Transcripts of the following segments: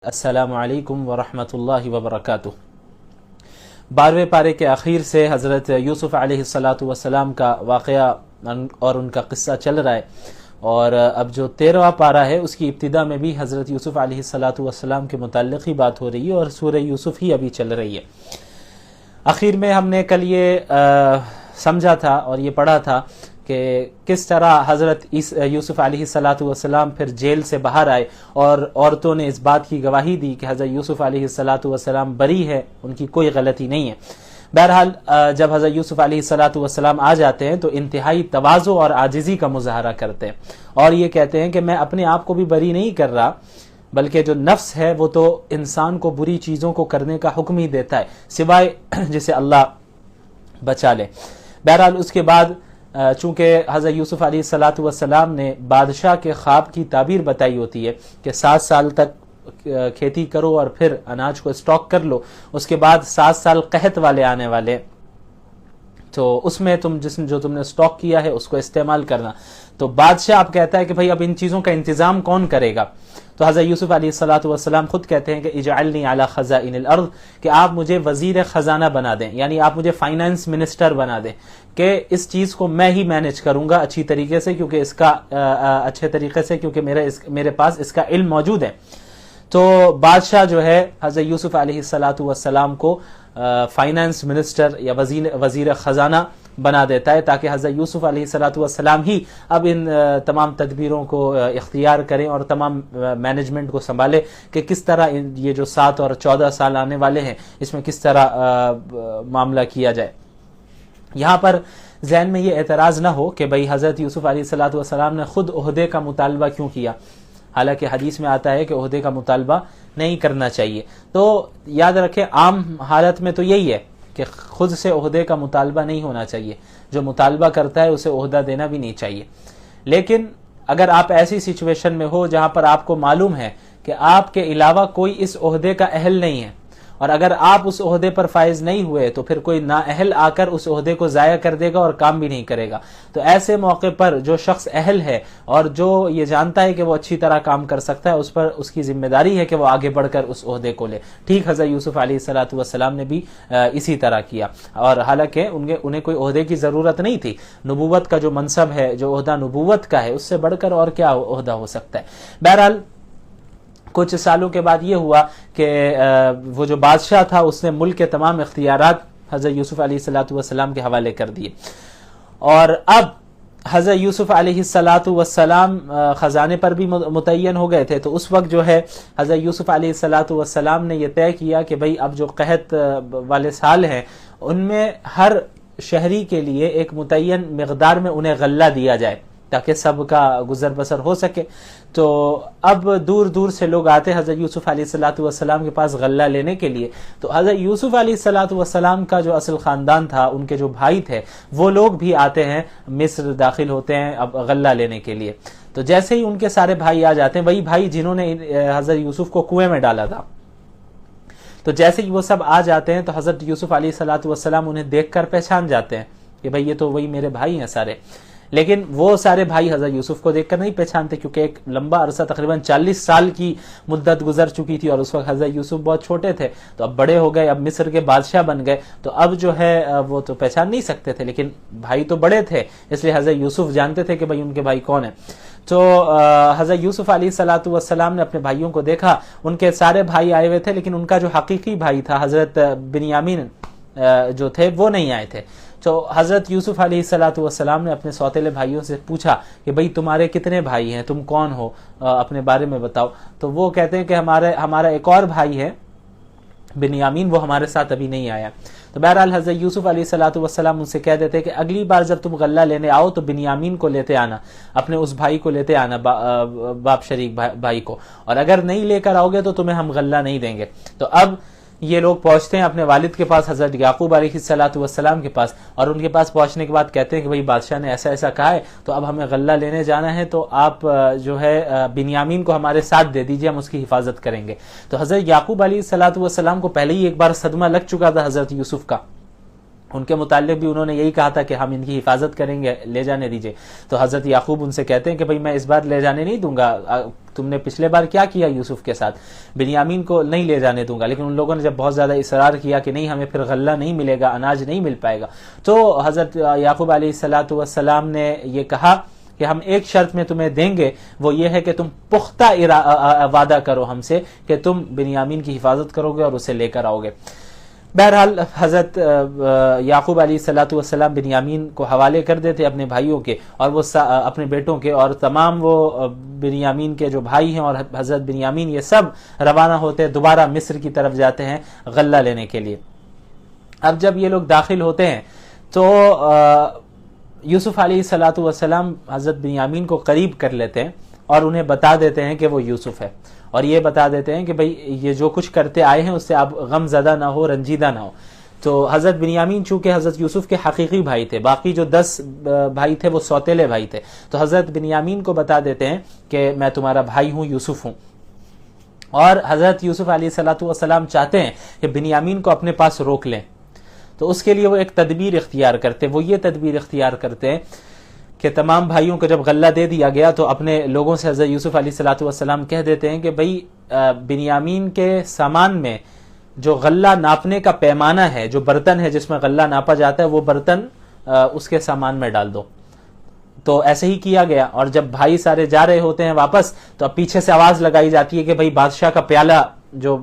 السلام علیکم ورحمۃ اللہ وبرکاتہ۔ 12ویں پارے کے اخیر سے حضرت یوسف علیہ الصلاۃ والسلام کا واقعہ اور ان کا قصہ چل رہا ہے، اور اب جو 13واں پارہ ہے اس کی ابتدا میں بھی حضرت یوسف علیہ الصلاۃ والسلام کے متعلق ہی بات ہو رہی ہے، اور سورہ یوسف ہی ابھی چل رہی ہے۔ اخیر میں ہم نے کل یہ سمجھا تھا اور یہ پڑھا تھا کہ کس طرح حضرت یوسف علیہ الصلاۃ والسلام پھر جیل سے باہر آئے، اور عورتوں نے اس بات کی گواہی دی کہ حضرت یوسف علیہ الصلاۃ والسلام بری ہے، ان کی کوئی غلطی نہیں ہے۔ بہرحال جب حضرت یوسف علیہ الصلاۃ والسلام آ جاتے ہیں تو انتہائی تواضع اور عاجزی کا مظاہرہ کرتے ہیں، اور یہ کہتے ہیں کہ میں اپنے آپ کو بھی بری نہیں کر رہا، بلکہ جو نفس ہے وہ تو انسان کو بری چیزوں کو کرنے کا حکم ہی دیتا ہے، سوائے جسے اللہ بچا لے۔ بہرحال اس کے بعد چونکہ حضرت یوسف علیہ الصلاۃ والسلام نے بادشاہ کے خواب کی تعبیر بتائی ہوتی ہے کہ 7 سال تک کھیتی کرو اور پھر اناج کو اسٹاک کر لو، اس کے بعد 7 سال قحط والے آنے والے، تو اس میں جو تم نے اسٹاک کیا ہے اس کو استعمال کرنا۔ تو بادشاہ اب کہتا ہے کہ بھئی اب ان چیزوں کا انتظام کون کرے گا؟ تو حضرت یوسف علیہ الصلاۃ والسلام خود کہتے ہیں کہ اجعلنی علی خزائن الارض، کہ آپ مجھے وزیر خزانہ بنا دیں، یعنی آپ مجھے فائنانس منسٹر بنا دیں کہ اس چیز کو میں ہی مینج کروں گا اچھی طریقے سے، کیونکہ اس کا اچھے طریقے سے کیونکہ میرے پاس اس کا علم موجود ہے۔ تو بادشاہ جو ہے حضرت یوسف علیہ الصلاۃ والسلام کو فائنانس منسٹر یا وزیر خزانہ بنا دیتا ہے، تاکہ حضرت یوسف علیہ الصلاۃ والسلام ہی اب ان تمام تدبیروں کو اختیار کریں اور تمام مینجمنٹ کو سنبھالے کہ کس طرح یہ جو 7 اور 14 سال آنے والے ہیں اس میں کس طرح معاملہ کیا جائے۔ یہاں پر ذہن میں یہ اعتراض نہ ہو کہ بھئی حضرت یوسف علیہ الصلاۃ والسلام نے خود عہدے کا مطالبہ کیوں کیا، حالانکہ حدیث میں آتا ہے کہ عہدے کا مطالبہ نہیں کرنا چاہیے۔ تو یاد رکھیں عام حالت میں تو یہی ہے کہ خود سے عہدے کا مطالبہ نہیں ہونا چاہیے، جو مطالبہ کرتا ہے اسے عہدہ دینا بھی نہیں چاہیے۔ لیکن اگر آپ ایسی سچویشن میں ہو جہاں پر آپ کو معلوم ہے کہ آپ کے علاوہ کوئی اس عہدے کا اہل نہیں ہے، اور اگر آپ اس عہدے پر فائز نہیں ہوئے تو پھر کوئی نااہل آ کر اس عہدے کو ضائع کر دے گا اور کام بھی نہیں کرے گا، تو ایسے موقع پر جو شخص اہل ہے اور جو یہ جانتا ہے کہ وہ اچھی طرح کام کر سکتا ہے، اس پر اس کی ذمہ داری ہے کہ وہ آگے بڑھ کر اس عہدے کو لے۔ ٹھیک حضرت یوسف علیہ الصلاۃ والسلام نے بھی اسی طرح کیا، اور حالانکہ انہیں کوئی عہدے کی ضرورت نہیں تھی۔ نبوت کا جو منصب ہے، جو عہدہ نبوت کا ہے، اس سے بڑھ کر اور کیا عہدہ ہو سکتا ہے۔ بہرحال کچھ سالوں کے بعد یہ ہوا کہ وہ جو بادشاہ تھا اس نے ملک کے تمام اختیارات حضرت یوسف علیہ الصلاۃ والسلام کے حوالے کر دیے، اور اب حضرت یوسف علیہ الصلاۃ والسلام خزانے پر بھی متعین ہو گئے تھے۔ تو اس وقت جو ہے حضرت یوسف علیہ الصلاۃ والسلام نے یہ طے کیا کہ بھئی اب جو قحط والے سال ہیں ان میں ہر شہری کے لیے ایک متعین مقدار میں انہیں غلہ دیا جائے تاکہ سب کا گزر بسر ہو سکے۔ تو اب دور دور سے لوگ آتے حضرت یوسف علیہ الصلاۃ والسلام کے پاس غلہ لینے کے لیے۔ تو حضرت یوسف علیہ الصلاۃ والسلام کا جو اصل خاندان تھا، ان کے جو بھائی تھے، وہ لوگ بھی آتے ہیں، مصر داخل ہوتے ہیں اب غلہ لینے کے لیے۔ تو جیسے ہی ان کے سارے بھائی آ جاتے ہیں، وہی بھائی جنہوں نے حضرت یوسف کو کنویں میں ڈالا تھا، تو جیسے ہی وہ سب آ جاتے ہیں تو حضرت یوسف علیہ الصلاۃ والسلام انہیں دیکھ کر پہچان جاتے ہیں کہ بھئی یہ تو وہی میرے بھائی ہیں سارے۔ لیکن وہ سارے بھائی حضرت یوسف کو دیکھ کر نہیں پہچانتے، کیونکہ ایک لمبا عرصہ تقریباً 40 سال کی مدت گزر چکی تھی، اور اس وقت حضرت یوسف بہت چھوٹے تھے، تو اب بڑے ہو گئے، اب مصر کے بادشاہ بن گئے، تو اب جو ہے وہ تو پہچان نہیں سکتے تھے، لیکن بھائی تو بڑے تھے، اس لیے حضرت یوسف جانتے تھے کہ بھائی ان کے بھائی کون ہیں۔ تو حضرت یوسف علیہ الصلاۃ والسلام نے اپنے بھائیوں کو دیکھا، ان کے سارے بھائی آئے ہوئے تھے، لیکن ان کا جو حقیقی بھائی تھا حضرت بنیامین جو تھے وہ نہیں آئے تھے۔ تو حضرت یوسف علیہ الصلاۃ والسلام نے اپنے سوتیلے بھائیوں سے پوچھا کہ بھئی تمہارے کتنے بھائی ہیں، تم کون ہو، اپنے بارے میں بتاؤ۔ تو وہ کہتے ہیں کہ ہمارا ایک اور بھائی ہے بنیامین، وہ ہمارے ساتھ ابھی نہیں آیا۔ تو بہرحال حضرت یوسف علیہ الصلاۃ والسلام ان سے کہہ دیتے کہ اگلی بار جب تم غلہ لینے آؤ تو بنیامین کو لیتے آنا، اپنے اس بھائی کو لیتے آنا، باپ شریک بھائی کو، اور اگر نہیں لے کر آؤ گے تو تمہیں ہم غلہ نہیں دیں گے۔ تو اب یہ لوگ پہنچتے ہیں اپنے والد کے پاس، حضرت یعقوب علیہ الصلاۃ والسلام کے پاس، اور ان کے پاس پہنچنے کے بعد کہتے ہیں کہ بھئی بادشاہ نے ایسا ایسا کہا ہے، تو اب ہمیں غلہ لینے جانا ہے، تو آپ جو ہے بنیامین کو ہمارے ساتھ دے دیجیے، ہم اس کی حفاظت کریں گے۔ تو حضرت یعقوب علیہ الصلاۃ والسلام کو پہلے ہی ایک بار صدمہ لگ چکا تھا حضرت یوسف کا، ان کے متعلق بھی انہوں نے یہی کہا تھا کہ ہم ان کی حفاظت کریں گے، لے جانے دیجئے۔ تو حضرت یعقوب ان سے کہتے ہیں کہ بھئی میں اس بار لے جانے نہیں دوں گا، تم نے پچھلے بار کیا کیا یوسف کے ساتھ, بنیامین کو نہیں لے جانے دوں گا. لیکن ان لوگوں نے جب بہت زیادہ اصرار کیا کہ نہیں ہمیں پھر غلہ نہیں ملے گا, اناج نہیں مل پائے گا, تو حضرت یعقوب علیہ السلام نے یہ کہا کہ ہم ایک شرط میں تمہیں دیں گے, وہ یہ ہے کہ تم پختہ وعدہ کرو ہم سے کہ تم بنیامین کی حفاظت کرو گے اور اسے لے کر آؤ گے. بہرحال حضرت یعقوب علیہ السلام بنیامین کو حوالے کر دیتے اپنے بھائیوں کے, اور وہ اپنے بیٹوں کے, اور تمام وہ بنیامین کے جو بھائی ہیں اور حضرت بنیامین یہ سب روانہ ہوتے دوبارہ مصر کی طرف جاتے ہیں غلہ لینے کے لیے. اب جب یہ لوگ داخل ہوتے ہیں تو یوسف علیہ السلام حضرت بنیامین کو قریب کر لیتے ہیں اور انہیں بتا دیتے ہیں کہ وہ یوسف ہے, اور یہ بتا دیتے ہیں کہ بھئی یہ جو کچھ کرتے آئے ہیں اس سے آپ غم زدہ نہ ہو, رنجیدہ نہ ہو. تو حضرت بنیامین چونکہ حضرت یوسف کے حقیقی بھائی تھے, باقی جو 10 بھائی تھے وہ سوتیلے بھائی تھے, تو حضرت بنیامین کو بتا دیتے ہیں کہ میں تمہارا بھائی ہوں, یوسف ہوں. اور حضرت یوسف علیہ السلام چاہتے ہیں کہ بنیامین کو اپنے پاس روک لیں, تو اس کے لیے وہ ایک تدبیر اختیار کرتے, وہ یہ تدبیر اختیار کرتے ہیں کہ تمام بھائیوں کو جب غلہ دے دیا گیا تو اپنے لوگوں سے حضرت یوسف علیہ السلام کہہ دیتے ہیں کہ بھئی بنیامین کے سامان میں جو غلہ ناپنے کا پیمانہ ہے, جو برتن ہے جس میں غلہ ناپا جاتا ہے, وہ برتن اس کے سامان میں ڈال دو. تو ایسے ہی کیا گیا, اور جب بھائی سارے جا رہے ہوتے ہیں واپس تو اب پیچھے سے آواز لگائی جاتی ہے کہ بھئی بادشاہ کا پیالہ جو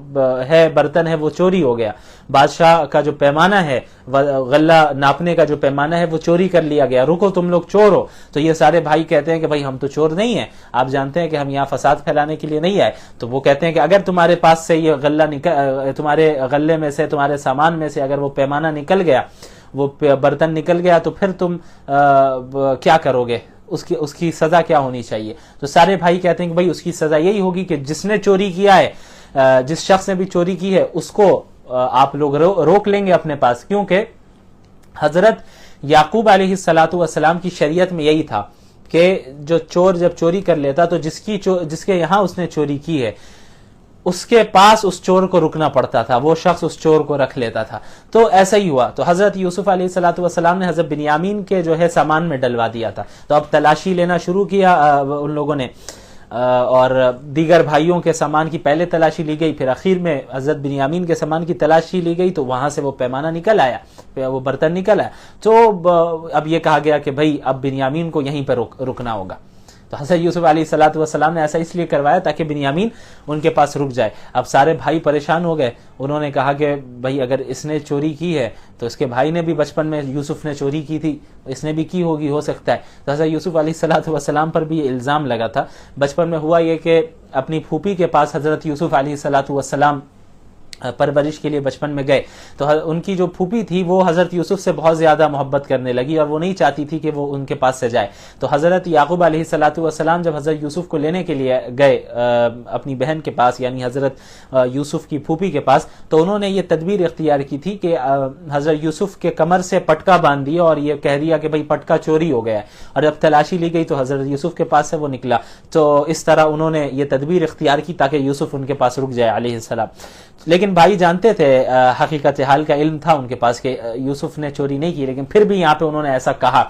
ہے, برتن ہے, وہ چوری ہو گیا, بادشاہ کا جو پیمانہ ہے, غلہ ناپنے کا جو پیمانہ ہے وہ چوری کر لیا گیا, رکو تم لوگ چور ہو. تو یہ سارے بھائی کہتے ہیں کہ بھئی ہم تو چور نہیں ہیں, آپ جانتے ہیں کہ ہم یہاں فساد پھیلانے کے لیے نہیں آئے. تو وہ کہتے ہیں کہ اگر تمہارے پاس سے یہ غلہ تمہارے غلے میں سے, تمہارے سامان میں سے اگر وہ پیمانہ نکل گیا, وہ برتن نکل گیا, تو پھر تم کیا کرو گے, اس کی سزا کیا ہونی چاہیے. تو سارے بھائی کہتے ہیں کہ بھئی اس کی سزا یہی ہوگی کہ جس نے چوری کیا ہے, جس شخص نے بھی چوری کی ہے, اس کو آپ لوگ روک لیں گے اپنے پاس, کیونکہ حضرت یعقوب علیہ السلام کی شریعت میں یہی تھا کہ جو چور جب چوری کر لیتا تو جس کے یہاں اس نے چوری کی ہے اس کے پاس اس چور کو رکنا پڑتا تھا, وہ شخص اس چور کو رکھ لیتا تھا. تو ایسا ہی ہوا, تو حضرت یوسف علیہ السلام نے حضرت بنیامین کے جو ہے سامان میں ڈلوا دیا تھا. تو اب تلاشی لینا شروع کیا ان لوگوں نے, اور دیگر بھائیوں کے سامان کی پہلے تلاشی لی گئی, پھر اخیر میں حضرت بنیامین کے سامان کی تلاشی لی گئی, تو وہاں سے وہ پیمانہ نکل آیا, وہ برتن نکل آیا. تو اب یہ کہا گیا کہ بھئی اب بنیامین کو یہیں پہ رکنا ہوگا. تو حضرت یوسف علیہ السلام نے ایسا اس لیے کروایا تاکہ بنیامین ان کے پاس رک جائے. اب سارے بھائی پریشان ہو گئے, انہوں نے کہا کہ بھئی اگر اس نے چوری کی ہے تو اس کے بھائی نے بھی بچپن میں یوسف نے چوری کی تھی, اس نے بھی کی ہوگی, ہو سکتا ہے. تو حضرت یوسف علیہ السلام پر بھی یہ الزام لگا تھا. بچپن میں ہوا یہ کہ اپنی پھوپھی کے پاس حضرت یوسف علیہ السلام پرورش کے لیے بچپن میں گئے, تو ان کی جو پھوپھی تھی وہ حضرت یوسف سے بہت زیادہ محبت کرنے لگی, اور وہ نہیں چاہتی تھی کہ وہ ان کے پاس سے جائے. تو حضرت یعقوب علیہ السلام جب حضرت یوسف کو لینے کے لیے گئے اپنی بہن کے پاس, یعنی حضرت یوسف کی پھوپھی کے پاس, تو انہوں نے یہ تدبیر اختیار کی تھی کہ حضرت یوسف کے کمر سے پٹکا باندھ دیا اور یہ کہہ دیا کہ بھئی پٹکا چوری ہو گیا ہے, اور جب تلاشی لی گئی تو حضرت یوسف کے پاس سے وہ نکلا. تو اس طرح انہوں نے یہ تدبیر اختیار کی تاکہ یوسف ان کے پاس رک جائے علیہ السلام. لیکن بھائی جانتے تھے, حقیقت حال کا علم تھا ان کے پاس کہ یوسف نے چوری نہیں کی, لیکن پھر بھی یہاں پہ انہوں نے ایسا کہا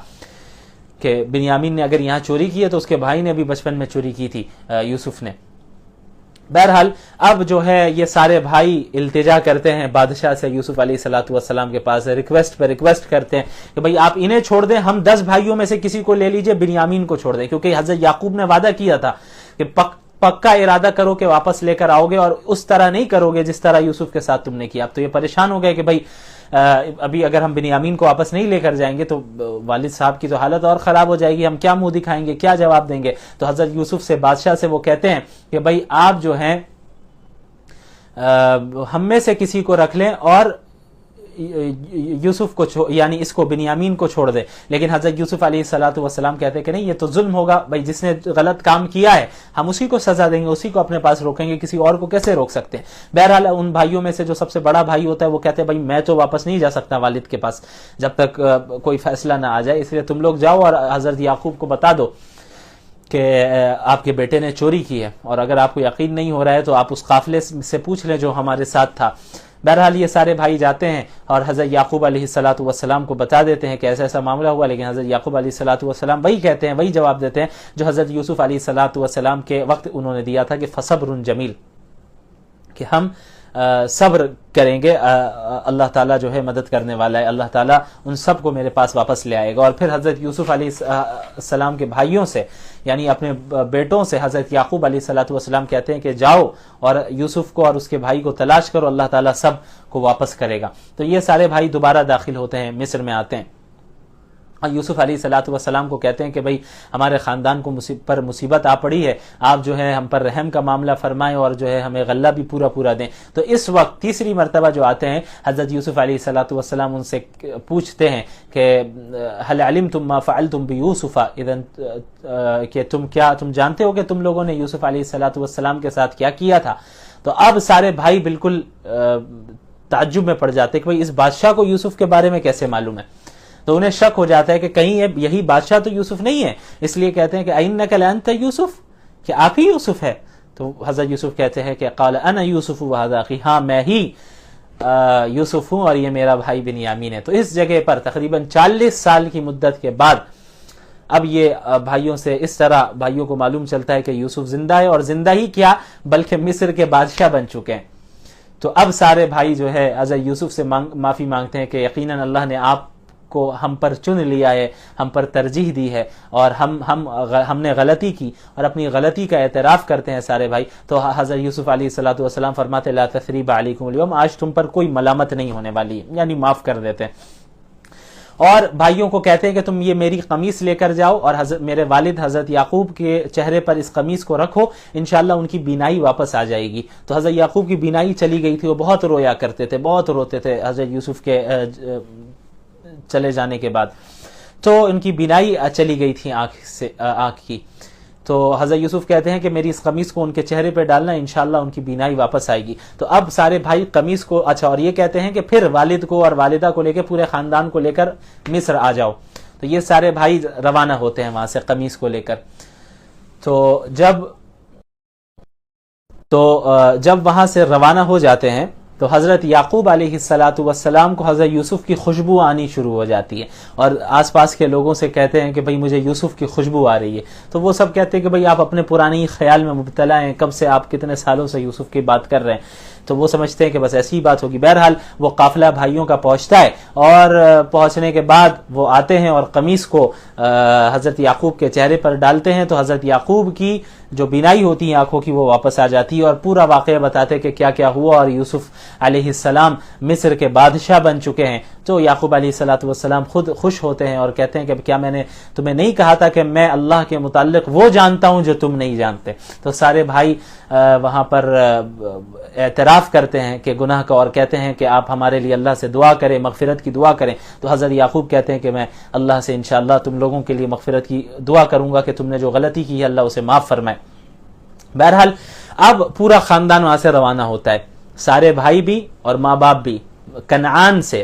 کہ بنیامین نے اگر یہاں چوری کی ہے تو اس کے بھائی نے بھی بچپن میں چوری کی تھی, یوسف نے. بہرحال اب جو ہے یہ سارے بھائی التجا کرتے ہیں بادشاہ سے یوسف علیہ السلام کے پاس, ریکویسٹ پہ ریکویسٹ کرتے ہیں کہ بھئی آپ انہیں چھوڑ دیں, ہم 10 بھائیوں میں سے کسی کو لے لیجئے, بنیامین کو چھوڑ دیں, کیونکہ حضرت یعقوب نے وعدہ کیا تھا کہ پکا ارادہ کرو کہ واپس لے کر آؤ گے, اور اس طرح نہیں کرو گے جس طرح یوسف کے ساتھ تم نے کیا. اب تو یہ پریشان ہو گئے کہ بھئی ابھی اگر ہم بنیامین کو واپس نہیں لے کر جائیں گے تو والد صاحب کی تو حالت اور خراب ہو جائے گی, ہم کیا منہ دکھائیں گے, کیا جواب دیں گے. تو حضرت یوسف سے, بادشاہ سے وہ کہتے ہیں کہ بھئی آپ جو ہیں ہم میں سے کسی کو رکھ لیں اور یوسف کو یعنی اس کو بنیامین کو چھوڑ دے. لیکن حضرت یوسف علیہ السلام کہتے ہیں کہ نہیں, یہ تو ظلم ہوگا, بھائی جس نے غلط کام کیا ہے ہم اسی کو سزا دیں گے, اسی کو اپنے پاس روکیں گے, کسی اور کو کیسے روک سکتے ہیں. بہرحال ان بھائیوں میں سے جو سب سے بڑا بھائی ہوتا ہے وہ کہتے ہیں بھائی میں تو واپس نہیں جا سکتا والد کے پاس جب تک کوئی فیصلہ نہ آ جائے, اس لیے تم لوگ جاؤ اور حضرت یعقوب کو بتا دو کہ آپ کے بیٹے نے چوری کی ہے, اور اگر آپ کو یقین نہیں ہو رہا ہے تو آپ اس قافلے سے پوچھ لیں جو ہمارے ساتھ تھا, بہرحال یہ سارے بھائی جاتے ہیں اور حضرت یعقوب علیہ الصلوۃ والسلام کو بتا دیتے ہیں کہ ایسا ایسا معاملہ ہوا، لیکن حضرت یعقوب علیہ الصلوۃ والسلام وہی کہتے ہیں، وہی جواب دیتے ہیں جو حضرت یوسف علیہ الصلوۃ والسلام کے وقت انہوں نے دیا تھا کہ فصبر جمیل، کہ ہم صبر کریں گے، اللہ تعالیٰ جو ہے مدد کرنے والا ہے، اللہ تعالیٰ ان سب کو میرے پاس واپس لے آئے گا۔ اور پھر حضرت یوسف علیہ السلام کے بھائیوں سے، یعنی اپنے بیٹوں سے حضرت یعقوب علیہ الصلوۃ والسلام کہتے ہیں کہ جاؤ اور یوسف کو اور اس کے بھائی کو تلاش کرو، اللہ تعالیٰ سب کو واپس کرے گا۔ تو یہ سارے بھائی دوبارہ داخل ہوتے ہیں، مصر میں آتے ہیں اور یوسف علیہ الصلوۃ والسلام کو کہتے ہیں کہ بھئی ہمارے خاندان کو پر مصیبت آ پڑی ہے، آپ جو ہے ہم پر رحم کا معاملہ فرمائیں اور جو ہے ہمیں غلہ بھی پورا دیں۔ تو اس وقت تیسری مرتبہ جو آتے ہیں حضرت یوسف علیہ الصلوۃ والسلام ان سے پوچھتے ہیں کہ هل علمتم ما فعلتم بيوسف، کہ تم جانتے ہو کہ تم لوگوں نے یوسف علیہ الصلوۃ والسلام کے ساتھ کیا کیا تھا؟ تو اب سارے بھائی بالکل تعجب میں پڑ جاتے ہیں کہ بھئی اس بادشاہ کو یوسف کے بارے میں کیسے معلوم ہے؟ تو انہیں شک ہو جاتا ہے کہ کہیں یہی بادشاہ تو یوسف نہیں ہے، اس لیے کہتے ہیں کہ اِنَّكَ لَأَنْتَ یوسف، کہ آپ ہی یوسف ہے؟ تو حضرت یوسف کہتے ہیں کہ قال انا یوسف وهذا اخی، ہاں میں ہی یوسف ہوں اور یہ میرا بھائی بنیامین ہے۔ تو اس جگہ پر تقریباً 40 سال کی مدت کے بعد اب یہ بھائیوں سے اس طرح بھائیوں کو معلوم چلتا ہے کہ یوسف زندہ ہے، اور زندہ ہی کیا بلکہ مصر کے بادشاہ بن چکے ہیں۔ تو اب سارے بھائی جو ہے حضرت یوسف سے معافی مانگتے ہیں کہ یقیناً اللہ نے آپ کو ہم پر چن لیا ہے، ہم پر ترجیح دی ہے، اور ہم نے غلطی کی اور اپنی غلطی کا اعتراف کرتے ہیں سارے بھائی۔ تو حضرت یوسف علیہ الصلوۃ والسلام فرماتے لا تثریب علیکم اليوم، آج تم پر کوئی ملامت نہیں ہونے والی، یعنی معاف کر دیتے ہیں۔ اور بھائیوں کو کہتے ہیں کہ تم یہ میری قمیص لے کر جاؤ اور میرے والد حضرت یعقوب کے چہرے پر اس قمیص کو رکھو، انشاءاللہ ان کی بینائی واپس آ جائے گی۔ تو حضرت یعقوب کی بینائی چلی گئی تھی، وہ بہت رویا کرتے تھے، بہت روتے تھے حضرت یوسف کے چلے جانے کے بعد، تو ان کی بینائی چلی گئی تھی آنکھ کی۔ تو حضرت یوسف کہتے ہیں کہ میری اس قمیص کو ان کے چہرے پہ ڈالنا، انشاءاللہ ان کی بینائی واپس آئے گی۔ تو اب سارے بھائی قمیص کو اور یہ کہتے ہیں کہ پھر والد کو اور والدہ کو لے کے پورے خاندان کو لے کر مصر آ جاؤ۔ تو یہ سارے بھائی روانہ ہوتے ہیں وہاں سے قمیص کو لے کر۔ تو جب وہاں سے روانہ ہو جاتے ہیں تو حضرت یعقوب علیہ الصلوۃ والسلام کو حضرت یوسف کی خوشبو آنی شروع ہو جاتی ہے، اور آس پاس کے لوگوں سے کہتے ہیں کہ بھئی مجھے یوسف کی خوشبو آ رہی ہے۔ تو وہ سب کہتے ہیں کہ بھئی آپ اپنے پرانے خیال میں مبتلا ہیں، کب سے آپ کتنے سالوں سے یوسف کی بات کر رہے ہیں۔ تو وہ سمجھتے ہیں کہ بس ایسی ہی بات ہوگی۔ بہرحال وہ قافلہ بھائیوں کا پہنچتا ہے، اور پہنچنے کے بعد وہ آتے ہیں اور قمیص کو حضرت یعقوب کے چہرے پر ڈالتے ہیں، تو حضرت یعقوب کی جو بینائی ہوتی ہے آنکھوں کی وہ واپس آ جاتی ہے، اور پورا واقعہ بتاتے ہیں کہ کیا کیا ہوا، اور یوسف علیہ السلام مصر کے بادشاہ بن چکے ہیں۔ تو یعقوب علیہ الصلوۃ والسلام خود خوش ہوتے ہیں اور کہتے ہیں کہ کیا میں نے تمہیں نہیں کہا تھا کہ میں اللہ کے متعلق وہ جانتا ہوں جو تم نہیں جانتے۔ تو سارے بھائی وہاں پر اعتراف کرتے ہیں کہ گناہ کا، اور کہتے ہیں کہ آپ ہمارے لیے اللہ سے دعا کریں، مغفرت کی دعا کریں۔ تو حضرت یعقوب کہتے ہیں کہ میں اللہ سے انشاءاللہ تم لوگوں کے لیے مغفرت کی دعا کروں گا کہ تم نے جو غلطی کی ہے اللہ اسے معاف فرمائے۔ بہرحال اب پورا خاندان وہاں سے روانہ ہوتا ہے، سارے بھائی بھی اور ماں باپ بھی کنعان سے،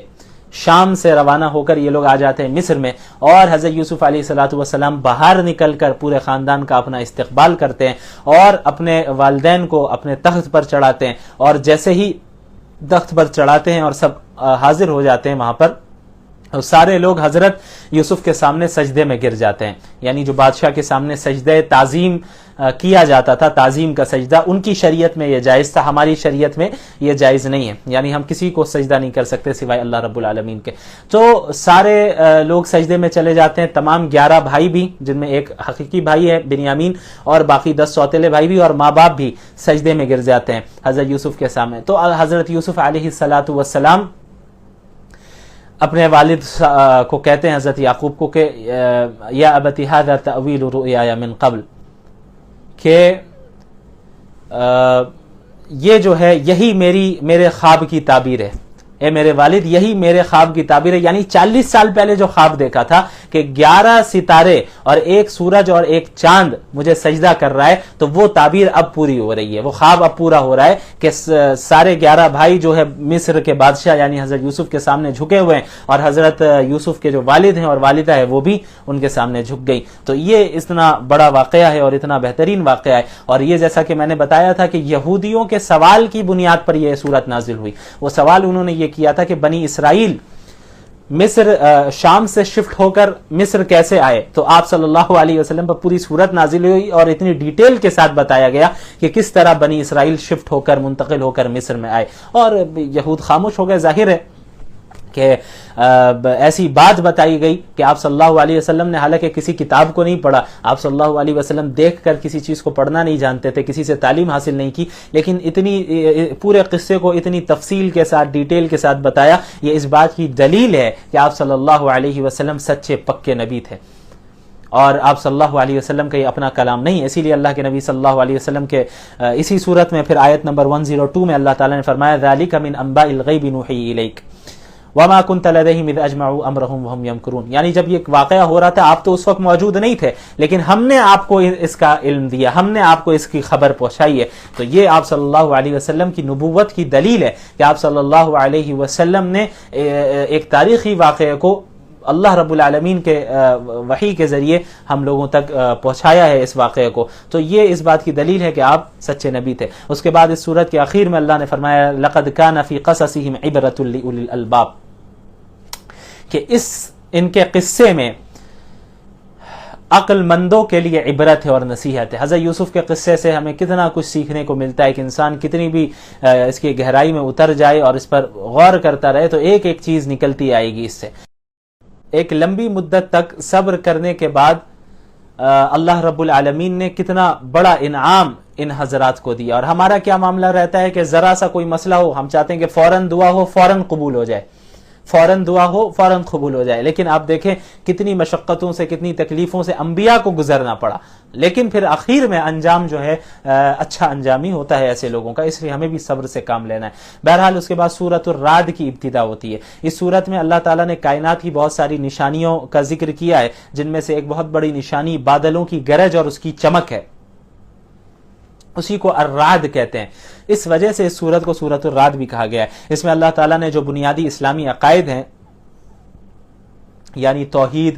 شام سے روانہ ہو کر یہ لوگ آ جاتے ہیں مصر میں، اور حضرت یوسف علیہ الصلوۃ والسلام باہر نکل کر پورے خاندان کا اپنا استقبال کرتے ہیں، اور اپنے والدین کو اپنے تخت پر چڑھاتے ہیں، اور جیسے ہی تخت پر چڑھاتے ہیں اور سب حاضر ہو جاتے ہیں وہاں پر، سارے لوگ حضرت یوسف کے سامنے سجدے میں گر جاتے ہیں۔ یعنی جو بادشاہ کے سامنے سجدہ تعظیم کیا جاتا تھا، تعظیم کا سجدہ، ان کی شریعت میں یہ جائز تھا، ہماری شریعت میں یہ جائز نہیں ہے، یعنی ہم کسی کو سجدہ نہیں کر سکتے سوائے اللہ رب العالمین کے۔ تو سارے لوگ سجدے میں چلے جاتے ہیں، تمام 11 بھائی بھی، جن میں ایک حقیقی بھائی ہے بنیامین، اور باقی 10 سوتیلے بھائی بھی، اور ماں باپ بھی سجدے میں گر جاتے ہیں حضرت یوسف کے سامنے۔ تو حضرت یوسف علیہ الصلوۃ والسلام اپنے والد کو کہتے ہیں حضرت یعقوب کو کہ یا ابت ھذا تأویل رؤیایا من قبل، کہ یہ جو ہے یہی میرے خواب کی تعبیر ہے، اے میرے والد یہی میرے خواب کی تعبیر ہے. یعنی 40 سال پہلے جو خواب دیکھا تھا کہ 11 ستارے اور ایک سورج اور ایک چاند مجھے سجدہ کر رہا ہے, تو وہ تعبیر اب پوری ہو رہی ہے, وہ خواب اب پورا ہو رہا ہے کہ سارے 11 بھائی جو ہے مصر کے بادشاہ یعنی حضرت یوسف کے سامنے جھکے ہوئے ہیں, اور حضرت یوسف کے جو والد ہیں اور والدہ ہے وہ بھی ان کے سامنے جھک گئی. تو یہ اتنا بڑا واقعہ ہے اور اتنا بہترین واقعہ ہے. اور یہ جیسا کہ میں نے بتایا تھا کہ یہودیوں کے سوال کی بنیاد پر یہ صورت نازل ہوئی. وہ سوال انہوں نے یہ کیا تھا کہ بنی اسرائیل مصر شام سے شفٹ ہو کر مصر کیسے آئے, تو آپ صلی اللہ علیہ وسلم پر پوری صورت نازل ہوئی اور اتنی ڈیٹیل کے ساتھ بتایا گیا کہ کس طرح بنی اسرائیل شفٹ ہو کر منتقل ہو کر مصر میں آئے. اور یہود خاموش ہو گئے. ظاہر ہے کہ ایسی بات بتائی گئی کہ آپ صلی اللہ علیہ وسلم نے حالانکہ کسی کتاب کو نہیں پڑھا, آپ صلی اللہ علیہ وسلم دیکھ کر کسی چیز کو پڑھنا نہیں جانتے تھے, کسی سے تعلیم حاصل نہیں کی, لیکن اتنی پورے قصے کو اتنی تفصیل کے ساتھ ڈیٹیل کے ساتھ بتایا. یہ اس بات کی دلیل ہے کہ آپ صلی اللہ علیہ وسلم سچے پکے نبی تھے اور آپ صلی اللہ علیہ وسلم کا یہ اپنا کلام نہیں ہے. اسی لیے اللہ کے نبی صلی اللہ علیہ وسلم کے اسی صورت میں پھر آیت نمبر 102 میں اللہ تعالیٰ نے فرمایا ذالک من انباء الغیب نوحی الیک وما كنت لديهم اذ اجمعوا امرهم وهم يمكرون. یعنی جب یہ واقعہ ہو رہا تھا آپ تو اس وقت موجود نہیں تھے, لیکن ہم نے آپ کو اس کا علم دیا, ہم نے آپ کو اس کی خبر پہنچائی ہے. تو یہ آپ صلی اللہ علیہ وسلم کی نبوت کی دلیل ہے کہ آپ صلی اللہ علیہ وسلم نے ایک تاریخی واقعے کو اللہ رب العالمین کے وحی کے ذریعے ہم لوگوں تک پہنچایا ہے اس واقعے کو. تو یہ اس بات کی دلیل ہے کہ آپ سچے نبی تھے. اس کے بعد اس سورت کے آخر میں اللہ نے فرمایا لقد كان في قصصهم عبرة لأولي الألباب, کہ ان کے قصے میں عقل مندوں کے لیے عبرت ہے اور نصیحت ہے. حضرت یوسف کے قصے سے ہمیں کتنا کچھ سیکھنے کو ملتا ہے کہ انسان کتنی بھی اس کی گہرائی میں اتر جائے اور اس پر غور کرتا رہے تو ایک ایک چیز نکلتی آئے گی اس سے. ایک لمبی مدت تک صبر کرنے کے بعد اللہ رب العالمین نے کتنا بڑا انعام ان حضرات کو دیا. اور ہمارا کیا معاملہ رہتا ہے کہ ذرا سا کوئی مسئلہ ہو ہم چاہتے ہیں کہ فوراً دعا ہو فوراً قبول ہو جائے, فوراً دعا ہو فوراً قبول ہو جائے. لیکن آپ دیکھیں کتنی مشقتوں سے کتنی تکلیفوں سے انبیاء کو گزرنا پڑا, لیکن پھر آخر میں انجام جو ہے اچھا انجام ہی ہوتا ہے ایسے لوگوں کا. اس لیے ہمیں بھی صبر سے کام لینا ہے. بہرحال اس کے بعد سورۃ الرعد کی ابتدا ہوتی ہے. اس سورت میں اللہ تعالیٰ نے کائنات کی بہت ساری نشانیوں کا ذکر کیا ہے, جن میں سے ایک بہت بڑی نشانی بادلوں کی گرج اور اس کی چمک ہے. اسی کو الرعد کہتے ہیں. اس وجہ سے اس سورت کو سورۃ الرعد بھی کہا گیا ہے. اس میں اللہ تعالیٰ نے جو بنیادی اسلامی عقائد ہیں یعنی توحید,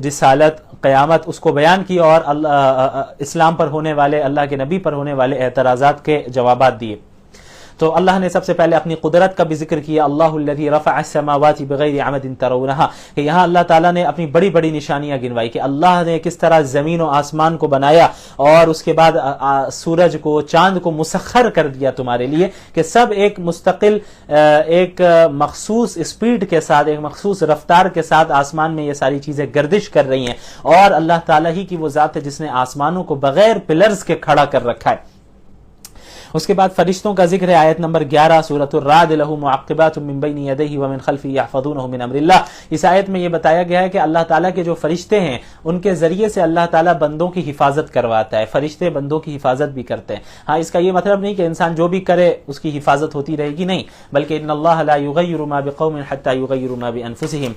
رسالت, قیامت, اس کو بیان کیا اور اسلام پر ہونے والے, اللہ کے نبی پر ہونے والے اعتراضات کے جوابات دیے. تو اللہ نے سب سے پہلے اپنی قدرت کا بھی ذکر کیا, اللہ الذی رفع السماوات بغیر عمد ترونہا, کہ یہاں اللہ تعالیٰ نے اپنی بڑی بڑی نشانیاں گنوائی کہ اللہ نے کس طرح زمین و آسمان کو بنایا اور اس کے بعد سورج کو, چاند کو مسخر کر دیا تمہارے لیے کہ سب ایک مستقل ایک مخصوص اسپیڈ کے ساتھ, ایک مخصوص رفتار کے ساتھ آسمان میں یہ ساری چیزیں گردش کر رہی ہیں. اور اللہ تعالیٰ ہی کی وہ ذات ہے جس نے آسمانوں کو بغیر پلرز کے کھڑا کر رکھا ہے. اس کے بعد فرشتوں کا ذکر ہے آیت نمبر 11 سورۃ الرعد لہ معقبات من بین یدیہ ومن خلفہ یحفظونہ من امر اللہ. اس آیت میں یہ بتایا گیا ہے کہ اللہ تعالیٰ کے جو فرشتے ہیں ان کے ذریعے سے اللہ تعالیٰ بندوں کی حفاظت کرواتا ہے. فرشتے بندوں کی حفاظت بھی کرتے ہیں. ہاں, اس کا یہ مطلب نہیں کہ انسان جو بھی کرے اس کی حفاظت ہوتی رہے گی, نہیں, بلکہ ان اللہ لا یغیر ما بقوم حتی یغیروا ما بانفسہم,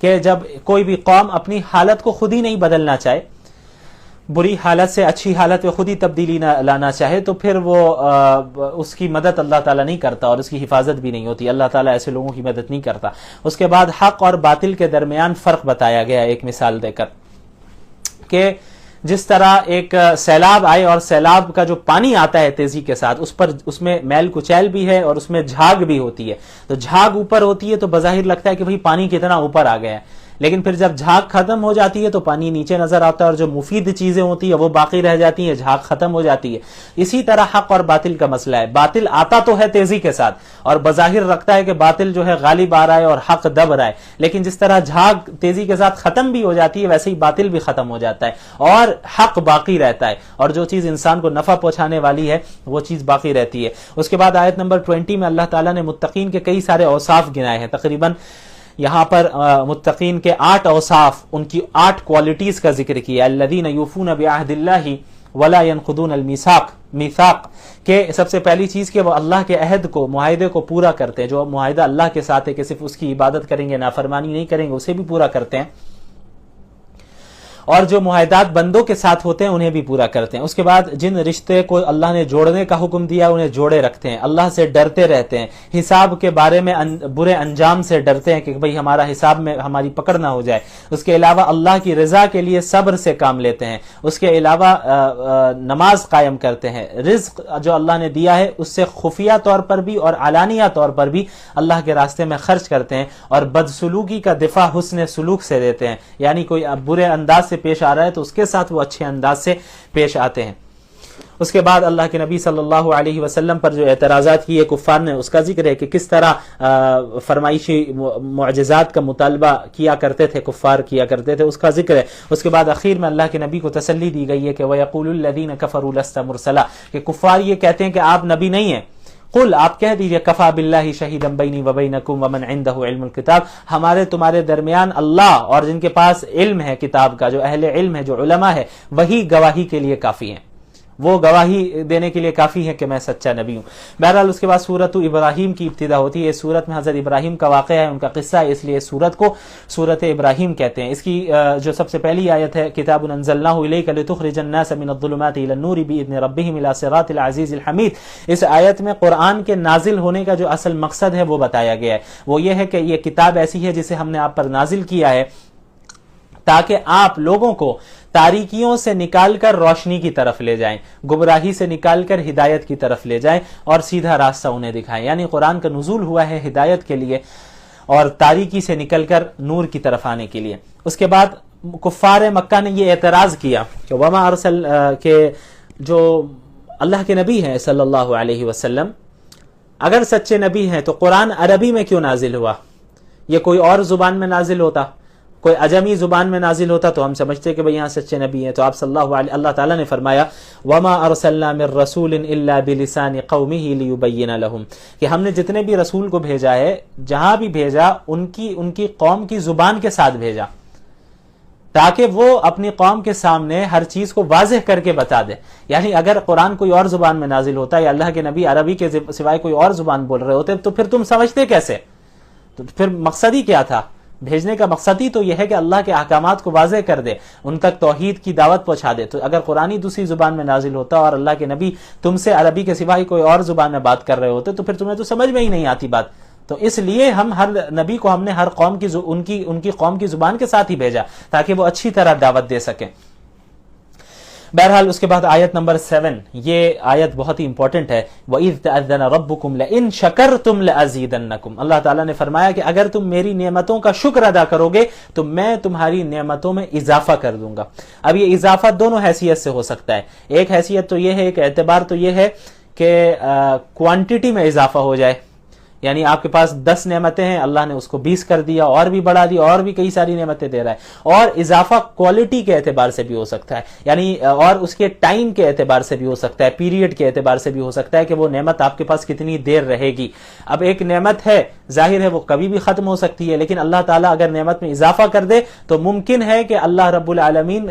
کہ جب کوئی بھی قوم اپنی حالت کو خود ہی نہیں بدلنا چاہے, بری حالت سے اچھی حالت میں خود ہی تبدیلی نہ لانا چاہے, تو پھر وہ اس کی مدد اللہ تعالیٰ نہیں کرتا اور اس کی حفاظت بھی نہیں ہوتی. اللہ تعالیٰ ایسے لوگوں کی مدد نہیں کرتا. اس کے بعد حق اور باطل کے درمیان فرق بتایا گیا ایک مثال دے کر, کہ جس طرح ایک سیلاب آئے اور سیلاب کا جو پانی آتا ہے تیزی کے ساتھ اس میں میل کچیل بھی ہے اور اس میں جھاگ بھی ہوتی ہے. تو جھاگ اوپر ہوتی ہے تو بظاہر لگتا ہے کہ بھئی پانی کتنا اوپر آ گیا ہے, لیکن پھر جب جھاگ ختم ہو جاتی ہے تو پانی نیچے نظر آتا ہے اور جو مفید چیزیں ہوتی ہیں وہ باقی رہ جاتی ہیں, جھاگ ختم ہو جاتی ہے. اسی طرح حق اور باطل کا مسئلہ ہے. باطل آتا تو ہے تیزی کے ساتھ اور بظاہر رکھتا ہے کہ باطل جو ہے غالب آ رہا ہے اور حق دب رہا ہے, لیکن جس طرح جھاگ تیزی کے ساتھ ختم بھی ہو جاتی ہے ویسے ہی باطل بھی ختم ہو جاتا ہے اور حق باقی رہتا ہے, اور جو چیز انسان کو نفع پہنچانے والی ہے وہ چیز باقی رہتی ہے. اس کے بعد آیت نمبر 20 میں اللہ تعالیٰ نے متقین کے کئی سارے اوصاف گنائے ہیں. تقریباً یہاں پر متقین کے 8 اوصاف, ان کی 8 کوالٹیز کا ذکر کیا. الذین یوفون بعہد اللہ ولا ينقضون الميثاق میثاق کہ سب سے پہلی چیز کہ وہ اللہ کے عہد کو معاہدے کو پورا کرتے ہیں. جو معاہدہ اللہ کے ساتھ ہے کہ صرف اس کی عبادت کریں گے, نافرمانی نہیں کریں گے, اسے بھی پورا کرتے ہیں. اور جو معاہدات بندوں کے ساتھ ہوتے ہیں انہیں بھی پورا کرتے ہیں. اس کے بعد جن رشتے کو اللہ نے جوڑنے کا حکم دیا انہیں جوڑے رکھتے ہیں. اللہ سے ڈرتے رہتے ہیں, حساب کے بارے میں برے انجام سے ڈرتے ہیں کہ بھئی ہمارا حساب میں ہماری پکڑ نہ ہو جائے. اس کے علاوہ اللہ کی رضا کے لیے صبر سے کام لیتے ہیں. اس کے علاوہ نماز قائم کرتے ہیں. رزق جو اللہ نے دیا ہے اس سے خفیہ طور پر بھی اور علانیہ طور پر بھی اللہ کے راستے میں خرچ کرتے ہیں. اور بدسلوکی کا دفاع حسن سلوک سے دیتے ہیں, یعنی کوئی برے انداز سے پیش آ رہا ہے تو اس کے ساتھ وہ اچھے انداز سے پیش آتے ہیں. اس کے بعد اللہ کے نبی صلی اللہ علیہ وسلم پر جو اعتراضات کیے کفار نے, اس کا ذکر ہے کہ کس طرح فرمائشی معجزات کا مطالبہ کیا کرتے تھے, کفار کیا کرتے تھے, اس کا ذکر ہے. اس کے بعد اخیر میں اللہ کے نبی کو تسلی دی گئی ہے کہ وَيَقُولُ الَّذِينَ كَفَرُوا لَسْتَ مُرْسَلًا, کہ کفار یہ کہتے ہیں کہ آپ نبی نہیں ہیں. قل, آپ کہہ دیجئے, کفا باللہ شہیدا بینی و بینکم ومن عندہ علم الکتاب, ہمارے تمہارے درمیان اللہ اور جن کے پاس علم ہے کتاب کا, جو اہل علم ہے, جو علماء ہے, وہی گواہی کے لیے کافی ہیں. وہ گواہی دینے کے لیے کافی ہے کہ میں سچا نبی ہوں. بہرحال اس کے بعد سورۃ ابراہیم کی ابتدا ہوتی ہے. اس سورت میں حضرت ابراہیم کا واقعہ ہے, ان کا قصہ ہے, اس لیے اس سورت کو سورت ابراہیم کہتے ہیں. اس کی جو سب سے پہلی آیت ہے, کتاب انزلناہ الیک لتخرج الناس من الظلمات الی النور باذن ربہم الی صراط العزیز الحمید. اس آیت میں قرآن کے نازل ہونے کا جو اصل مقصد ہے وہ بتایا گیا ہے. وہ یہ ہے کہ یہ کتاب ایسی ہے جسے ہم نے آپ پر نازل کیا ہے تاکہ آپ لوگوں کو تاریکیوں سے نکال کر روشنی کی طرف لے جائیں, گمراہی سے نکال کر ہدایت کی طرف لے جائیں اور سیدھا راستہ انہیں دکھائیں. یعنی قرآن کا نزول ہوا ہے ہدایت کے لیے اور تاریکی سے نکل کر نور کی طرف آنے کے لیے. اس کے بعد کفار مکہ نے یہ اعتراض کیا کہ وما ارسل, کہ جو اللہ کے نبی ہیں صلی اللہ علیہ وسلم اگر سچے نبی ہیں تو قرآن عربی میں کیوں نازل ہوا؟ یہ کوئی اور زبان میں نازل ہوتا, کوئی عجمی زبان میں نازل ہوتا تو ہم سمجھتے کہ بھئی یہاں سچے نبی ہیں. تو آپ صلی اللہ تعالیٰ نے فرمایا وما ارسلنا من رسول الا بلسان قومه ليبين لهم, کہ ہم نے جتنے بھی رسول کو بھیجا ہے, جہاں بھی بھیجا ان کی قوم کی زبان کے ساتھ بھیجا تاکہ وہ اپنی قوم کے سامنے ہر چیز کو واضح کر کے بتا دے. یعنی اگر قرآن کوئی اور زبان میں نازل ہوتا یا اللہ کے نبی عربی کے سوائے کوئی اور زبان بول رہے ہوتے تو پھر تم سمجھتے کیسے؟ تو پھر مقصد ہی کیا تھا؟ بھیجنے کا مقصد ہی تو یہ ہے کہ اللہ کے احکامات کو واضح کر دے, ان تک توحید کی دعوت پہنچا دے. تو اگر قرآن دوسری زبان میں نازل ہوتا اور اللہ کے نبی تم سے عربی کے سوائے کوئی اور زبان میں بات کر رہے ہوتے تو پھر تمہیں تو سمجھ میں ہی نہیں آتی بات. تو اس لیے ہم ہر نبی کو ہم نے ہر قوم کی ان کی قوم کی زبان کے ساتھ ہی بھیجا تاکہ وہ اچھی طرح دعوت دے سکیں. بہرحال اس کے بعد آیت نمبر 7, یہ آیت بہت ہی امپورٹنٹ ہے. وَإِذْ تَأَذَّنَ رَبُّكُمْ لَإِن شَكَرْتُمْ لَأَزِيدَنَّكُمْ, اللہ تعالیٰ نے فرمایا کہ اگر تم میری نعمتوں کا شکر ادا کرو گے تو میں تمہاری نعمتوں میں اضافہ کر دوں گا. اب یہ اضافہ دونوں حیثیت سے ہو سکتا ہے. ایک حیثیت تو یہ ہے, ایک اعتبار تو یہ ہے کہ کوانٹٹی میں اضافہ ہو جائے, یعنی آپ کے پاس 10 نعمتیں ہیں, اللہ نے اس کو 20 کر دیا اور بھی بڑھا دی اور بھی کئی ساری نعمتیں دے رہا ہے. اور اضافہ کوالٹی کے اعتبار سے بھی ہو سکتا ہے, یعنی اور اس کے ٹائم کے اعتبار سے بھی ہو سکتا ہے, پیریڈ کے اعتبار سے بھی ہو سکتا ہے کہ وہ نعمت آپ کے پاس کتنی دیر رہے گی. اب ایک نعمت ہے, ظاہر ہے وہ کبھی بھی ختم ہو سکتی ہے, لیکن اللہ تعالیٰ اگر نعمت میں اضافہ کر دے تو ممکن ہے کہ اللہ رب العالمین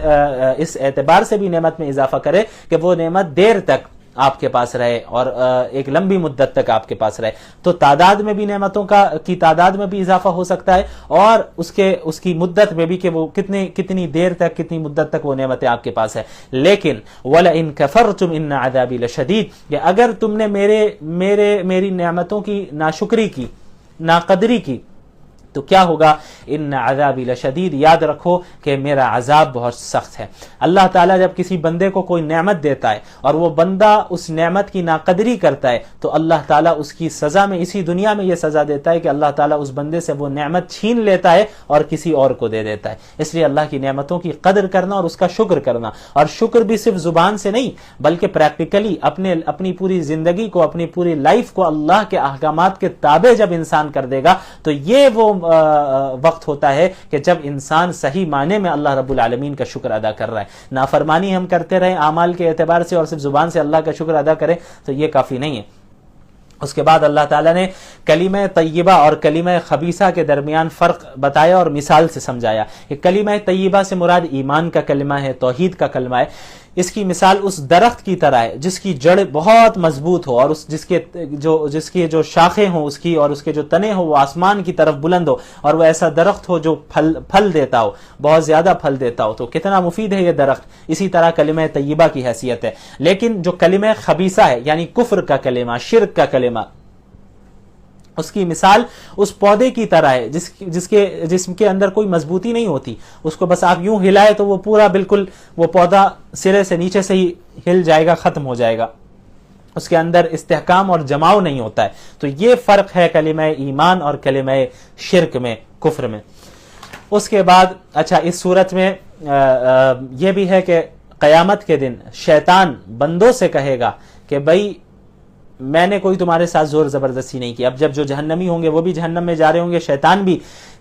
اس اعتبار سے بھی نعمت میں اضافہ کرے کہ وہ نعمت دیر تک آپ کے پاس رہے اور ایک لمبی مدت تک آپ کے پاس رہے. تو تعداد میں بھی نعمتوں کی تعداد میں بھی اضافہ ہو سکتا ہے اور اس کی مدت میں بھی کہ وہ کتنی دیر تک, کتنی مدت تک وہ نعمتیں آپ کے پاس ہے. لیکن وَلَئِن كَفَرْتُمْ إِنَّ عَذَابِي لَشَدِيدٌ, کہ اگر تم نے میری نعمتوں کی ناشکری کی, ناقدری کی, تو کیا ہوگا؟ ان عذابی لشدید, یاد رکھو کہ میرا عذاب بہت سخت ہے. اللہ تعالیٰ جب کسی بندے کو کوئی نعمت دیتا ہے اور وہ بندہ اس نعمت کی ناقدری کرتا ہے تو اللہ تعالیٰ اس کی سزا میں, اسی دنیا میں یہ سزا دیتا ہے کہ اللہ تعالیٰ اس بندے سے وہ نعمت چھین لیتا ہے اور کسی اور کو دے دیتا ہے. اس لیے اللہ کی نعمتوں کی قدر کرنا اور اس کا شکر کرنا, اور شکر بھی صرف زبان سے نہیں بلکہ پریکٹیکلی اپنی پوری زندگی کو, اپنی پوری لائف کو اللہ کے احکامات کے تابع جب انسان کر دے گا تو یہ وہ وقت ہوتا ہے کہ جب انسان صحیح معنی میں اللہ رب العالمین کا شکر ادا کر رہا ہے. نافرمانی ہم کرتے رہیں اعمال کے اعتبار سے اور صرف زبان سے اللہ کا شکر ادا کریں تو یہ کافی نہیں ہے. اس کے بعد اللہ تعالیٰ نے کلمہ طیبہ اور کلمہ خبیثہ کے درمیان فرق بتایا اور مثال سے سمجھایا. کہ کلمہ طیبہ سے مراد ایمان کا کلمہ ہے, توحید کا کلمہ ہے. اس کی مثال اس درخت کی طرح ہے جس کی جڑ بہت مضبوط ہو اور جس کی جو شاخیں ہوں اس کی اور اس کے جو تنے ہو وہ آسمان کی طرف بلند ہو، اور وہ ایسا درخت ہو جو پھل دیتا ہو، بہت زیادہ پھل دیتا ہو. تو کتنا مفید ہے یہ درخت. اسی طرح کلمہ طیبہ کی حیثیت ہے. لیکن جو کلمہ خبیثہ ہے یعنی کفر کا کلمہ، شرک کا کلمہ، اس کی مثال اس پودے کی طرح ہے جسم کے اندر کوئی مضبوطی نہیں ہوتی. اس کو بس آپ یوں ہلائے تو وہ پورا بالکل وہ پودا سرے سے نیچے سے ہی ہل جائے گا، ختم ہو جائے گا. اس کے اندر استحکام اور جماؤ نہیں ہوتا ہے. تو یہ فرق ہے کلمہ ایمان اور کلمہ شرک میں، کفر میں. اس کے بعد اچھا اس صورت میں یہ بھی ہے کہ قیامت کے دن شیطان بندوں سے کہے گا کہ بھائی میں نے کوئی تمہارے ساتھ زور زبردستی نہیں کی. اب جب جو جہنمی ہوں گے وہ بھی جہنم میں جا رہے ہوں گے، شیطان بھی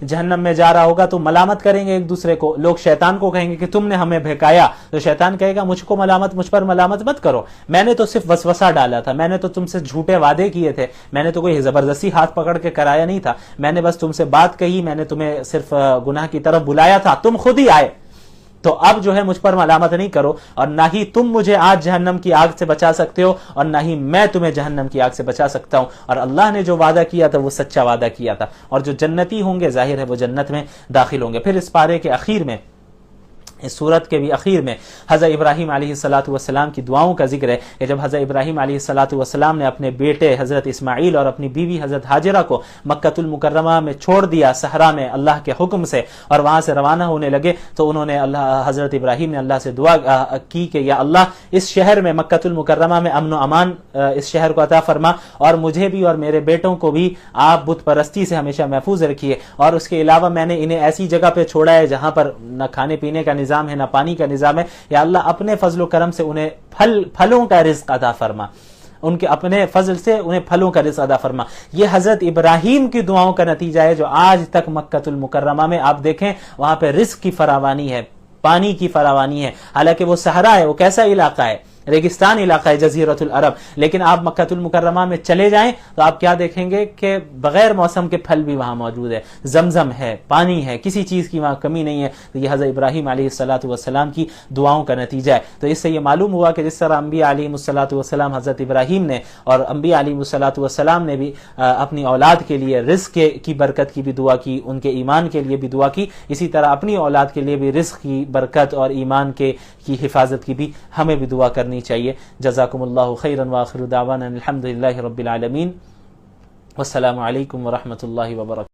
جہنم میں جا رہا ہوگا، تو ملامت کریں گے ایک دوسرے کو. لوگ شیطان کو کہیں گے کہ تم نے ہمیں بہکایا، تو شیطان کہے گا مجھ پر ملامت مت کرو، میں نے تو صرف وسوسہ ڈالا تھا، میں نے تو تم سے جھوٹے وعدے کیے تھے، میں نے تو کوئی زبردستی ہاتھ پکڑ کے کرایا نہیں تھا، میں نے بس تم سے بات کہی، میں نے تمہیں صرف گناہ کی طرف بلایا تھا، تم خود ہی آئے. تو اب جو ہے مجھ پر ملامت نہیں کرو، اور نہ ہی تم مجھے آج جہنم کی آگ سے بچا سکتے ہو اور نہ ہی میں تمہیں جہنم کی آگ سے بچا سکتا ہوں. اور اللہ نے جو وعدہ کیا تھا وہ سچا وعدہ کیا تھا، اور جو جنتی ہوں گے ظاہر ہے وہ جنت میں داخل ہوں گے. پھر اس پارے کے اخیر میں، اس صورت کے بھی اخیر میں حضرت ابراہیم علیہ الصلوۃ والسلام کی دعاؤں کا ذکر ہے کہ جب حضرت ابراہیم علیہ الصلوۃ والسلام نے اپنے بیٹے حضرت اسماعیل اور اپنی بیوی حضرت ہاجرہ کو مکۃ المکرمہ میں چھوڑ دیا صحرا میں اللہ کے حکم سے، اور وہاں سے روانہ ہونے لگے، تو انہوں نے حضرت ابراہیم نے اللہ سے دعا کی کہ یا اللہ اس شہر میں مکۃ المکرمہ میں امن و امان اس شہر کو عطا فرما، اور مجھے بھی اور میرے بیٹوں کو بھی آپ بت پرستی سے ہمیشہ محفوظ رکھیے. اور اس کے علاوہ میں نے انہیں ایسی جگہ پہ چھوڑا ہے جہاں پر نہ کھانے پینے کا نظام ہے نہ پانی کا نظام ہے، یا اللہ اپنے فضل و کرم سے انہیں پھلوں کا رزق عطا فرما، ان کے اپنے فضل سے انہیں پھلوں کا رزق عطا فرما. یہ حضرت ابراہیم کی دعاؤں کا نتیجہ ہے جو آج تک مکۃ المکرمہ میں آپ دیکھیں وہاں پہ رزق کی فراوانی ہے، پانی کی فراوانی ہے. حالانکہ وہ صحرا ہے، وہ کیسا علاقہ ہے، ریگستان علاقہ ہے جزیرۃ العرب، لیکن آپ مکۃ المکرمہ میں چلے جائیں تو آپ کیا دیکھیں گے کہ بغیر موسم کے پھل بھی وہاں موجود ہے، زمزم ہے، پانی ہے، کسی چیز کی وہاں کمی نہیں ہے. تو یہ حضرت ابراہیم علیہ الصلوۃ والسلام کی دعاؤں کا نتیجہ ہے. تو اس سے یہ معلوم ہوا کہ جس طرح انبیاء علیہ الصلوۃ والسلام حضرت ابراہیم نے اور انبیاء علیہ الصلوۃ والسلام نے بھی اپنی اولاد کے لیے رزق کی برکت کی بھی دعا کی، ان کے ایمان کے لیے بھی دعا کی، اسی طرح اپنی اولاد کے لیے بھی رزق کی برکت اور ایمان کی حفاظت کی بھی ہمیں بھی دعا کرنی چاہیے. جزاکم اللہ خیرا وآخر دعوانا الحمد للہ رب العالمین، والسلام علیکم ورحمۃ اللہ وبرکاتہ.